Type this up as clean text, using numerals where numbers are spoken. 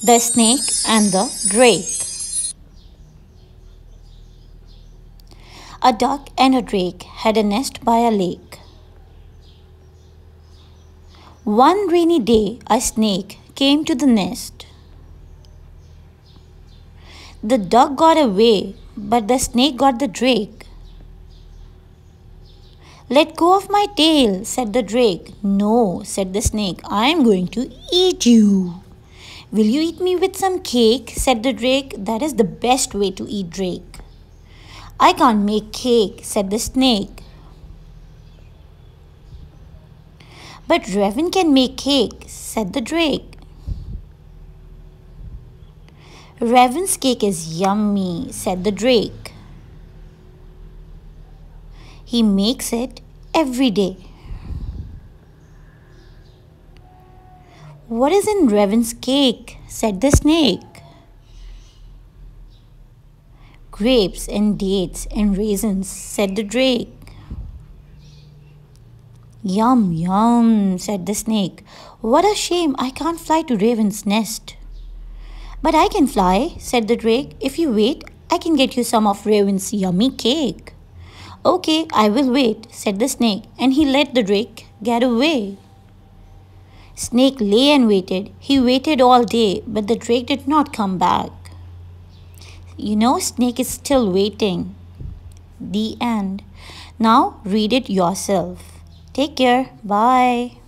The Snake and the Drake. A duck and a drake had a nest by a lake. One rainy day, a snake came to the nest. The duck got away, but the snake got the drake. "Let go of my tail," said the drake. "No," said the snake, "I am going to eat you." "Will you eat me with some cake?" said the drake. "That is the best way to eat drake." "I can't make cake," said the snake. "But Raven can make cake," said the drake. "Raven's cake is yummy," said the drake. "He makes it every day." "What is in Raven's cake?" said the snake. "Grapes and dates and raisins," said the drake. "Yum, yum," said the snake. "What a shame I can't fly to Raven's nest." "But I can fly," said the drake. "If you wait, I can get you some of Raven's yummy cake." "Okay, I will wait," said the snake, and he let the drake get away. Snake lay and waited. He waited all day, but the drake did not come back. Snake is still waiting. The end. Now read it yourself. Take care. Bye.